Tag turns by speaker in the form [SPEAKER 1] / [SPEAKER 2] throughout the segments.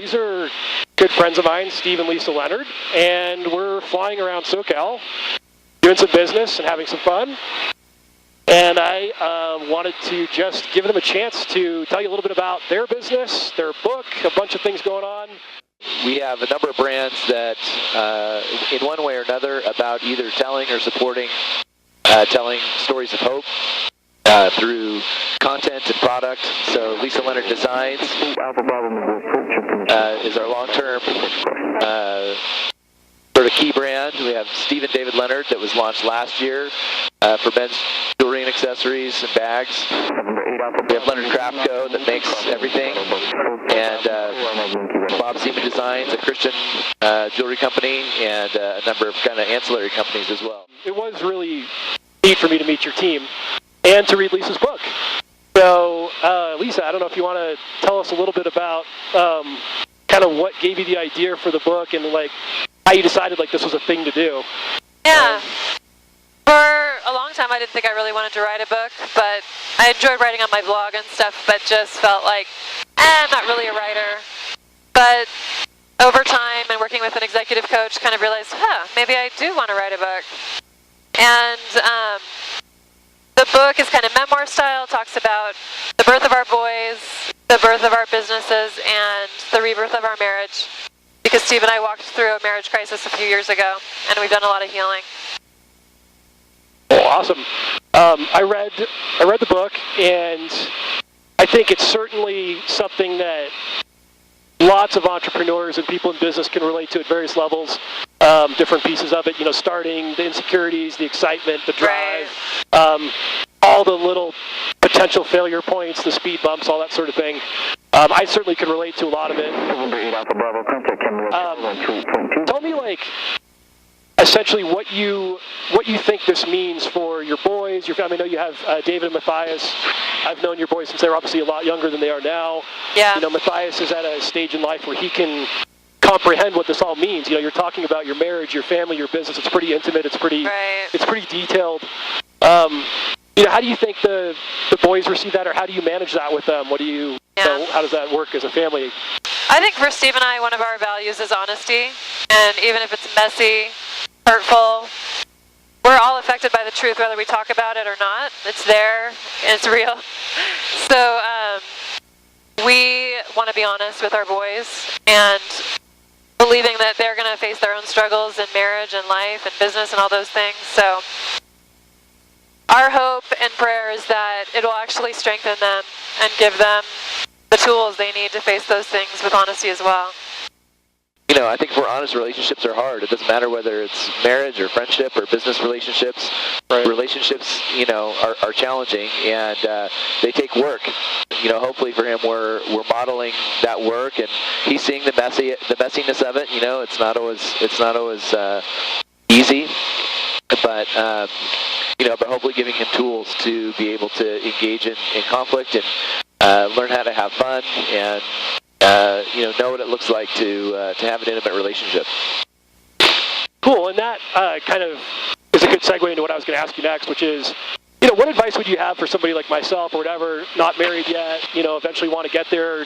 [SPEAKER 1] these are good friends of mine, Steve and Lisa Leonard, and we're flying around SoCal, doing some business and having some fun. And I wanted to just give them a chance to tell you a little bit about their business, their book, a bunch of things going on.
[SPEAKER 2] We have a number of brands that, in one way or another, about either telling or supporting, telling stories of hope through content and product. So Lisa Leonard Designs is our long-term sort of key brand. We have Steve and David Leonard that was launched last year for men's jewelry and accessories and bags. We have Leonard Craft Co. that makes everything. And Bob Seaman Designs, a Christian jewelry company, and a number of kind of ancillary companies as well.
[SPEAKER 1] It was really neat for me to meet your team and to read Lisa's book. So, Lisa, I don't know if you want to tell us a little bit about kind of what gave you the idea for the book and like how you decided like this was a thing to do.
[SPEAKER 3] Yeah. For a long time, I didn't think I really wanted to write a book, but I enjoyed writing on my blog and stuff, but just felt like, I'm not really a writer. But over time and working with an executive coach, kind of realized, maybe I do want to write a book. And the book is kind of memoir style, talks about the birth of our boys, the birth of our businesses, and the rebirth of our marriage. Because Steve and I walked through a marriage crisis a few years ago, and we've done a lot of healing.
[SPEAKER 1] Oh, awesome. I read the book, and I think it's certainly something that lots of entrepreneurs and people in business can relate to at various levels, different pieces of it, starting the insecurities, the excitement, the drive, all the little potential failure points, the speed bumps, all that sort of thing. I certainly can relate to a lot of it. Tell me, like, essentially what you think this means for your boys, your family. I know you have David and Matthias. I've known your boys since they were obviously a lot younger than they are now.
[SPEAKER 3] Yeah.
[SPEAKER 1] Matthias is at a stage in life where he can comprehend what this all means. You're talking about your marriage, your family, your business. It's pretty intimate. It's pretty detailed. How do you think the boys receive that, or how do you manage that with them? What do you, how does that work as a family?
[SPEAKER 3] I think for Steve and I, one of our values is honesty, and even if it's messy, hurtful, we're all affected by the truth, whether we talk about it or not. It's there, and it's real. So we want to be honest with our boys, and believing that they're going to face their own struggles in marriage and life and business and all those things. So our hope and prayer is that it will actually strengthen them and give them the tools they need to face those things with honesty as well.
[SPEAKER 2] I think if we're honest, relationships are hard. It doesn't matter whether it's marriage or friendship or business relationships. Right. Relationships, are challenging, and they take work. Hopefully for him, we're modeling that work, and he's seeing the messiness of it. It's not always easy, but but hopefully giving him tools to be able to engage in conflict and learn how to have fun and know what it looks like to have an intimate relationship.
[SPEAKER 1] Cool, and that kind of is a good segue into what I was going to ask you next, which is, what advice would you have for somebody like myself or whatever, not married yet, eventually want to get there,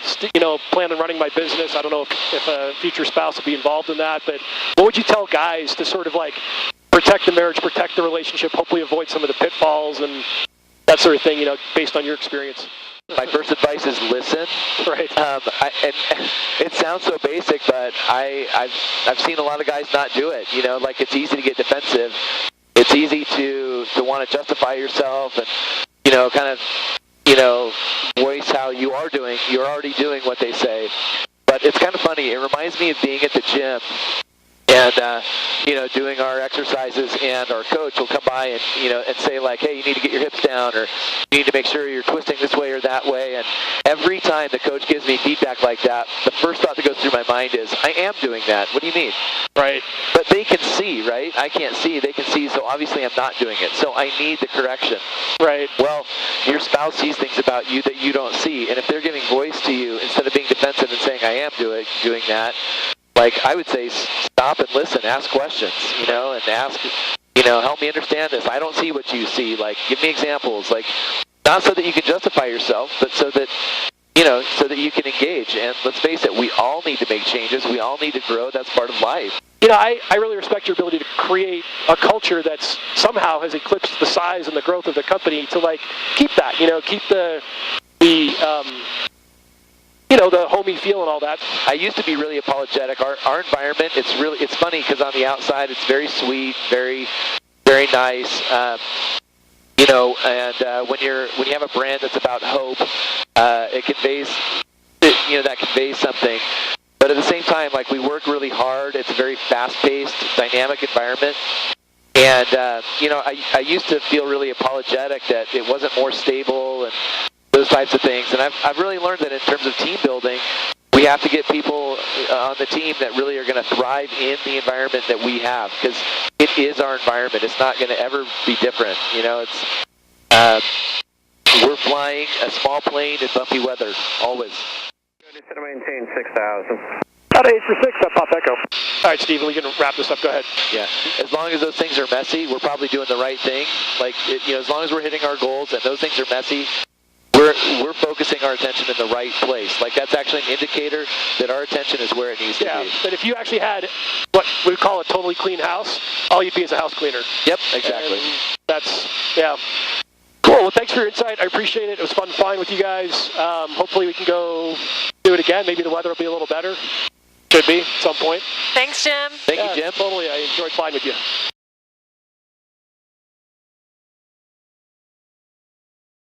[SPEAKER 1] plan on running my business? I don't know if a future spouse will be involved in that, but what would you tell guys to sort of like protect the marriage, protect the relationship, hopefully avoid some of the pitfalls and that sort of thing, based on your experience?
[SPEAKER 2] My first advice is listen.
[SPEAKER 1] Right.
[SPEAKER 2] And it sounds so basic, but I've seen a lot of guys not do it. Like it's easy to get defensive. It's easy to want to justify yourself and voice how you are doing. You're already doing what they say. But it's kind of funny. It reminds me of being at the gym. And, doing our exercises, and our coach will come by and, and say like, hey, you need to get your hips down, or you need to make sure you're twisting this way or that way. And every time the coach gives me feedback like that, the first thought that goes through my mind is, I am doing that. What do you mean?
[SPEAKER 1] Right.
[SPEAKER 2] But they can see, right? I can't see. They can see, so obviously I'm not doing it. So I need the correction.
[SPEAKER 1] Right.
[SPEAKER 2] Well, your spouse sees things about you that you don't see. And if they're giving voice to you, instead of being defensive and saying, I am doing that, like, I would say stop and listen, ask questions, and ask, help me understand this. I don't see what you see. Like, give me examples. Like, not so that you can justify yourself, but so that, so that you can engage. And let's face it, we all need to make changes. We all need to grow. That's part of life.
[SPEAKER 1] I really respect your ability to create a culture that's somehow has eclipsed the size and the growth of the company to keep that, keep the homey feel and all that.
[SPEAKER 2] I used to be really apologetic. Our environment, it's funny because on the outside it's very sweet, very, very nice. When you have a brand that's about hope, it conveys, that conveys something. But at the same time, we work really hard. It's a very fast-paced, dynamic environment. And, I used to feel really apologetic that it wasn't more stable and those types of things. And I've really learned that in terms of team building, we have to get people on the team that really are going to thrive in the environment that we have, because it is our environment. It's not going to ever be different. We're flying a small plane in bumpy weather, always.
[SPEAKER 4] Set to maintain 6,000.
[SPEAKER 1] Out of 8 for 6, that Pop Echo. All right, Steve, we can wrap this up. Go ahead.
[SPEAKER 2] Yeah, as long as those things are messy, we're probably doing the right thing. As long as we're hitting our goals and those things are messy, we're focusing our attention in the right place. That's actually an indicator that our attention is where it needs to be.
[SPEAKER 1] Yeah, but if you actually had what we call a totally clean house, all you'd be is a house cleaner.
[SPEAKER 2] Yep, exactly.
[SPEAKER 1] And yeah. Cool. Well, thanks for your insight. I appreciate it. It was fun flying with you guys. Hopefully we can go do it again. Maybe the weather will be a little better. Should be at some point.
[SPEAKER 3] Thanks, Jim.
[SPEAKER 2] Thank you, Jim.
[SPEAKER 1] Totally. I enjoyed flying with you.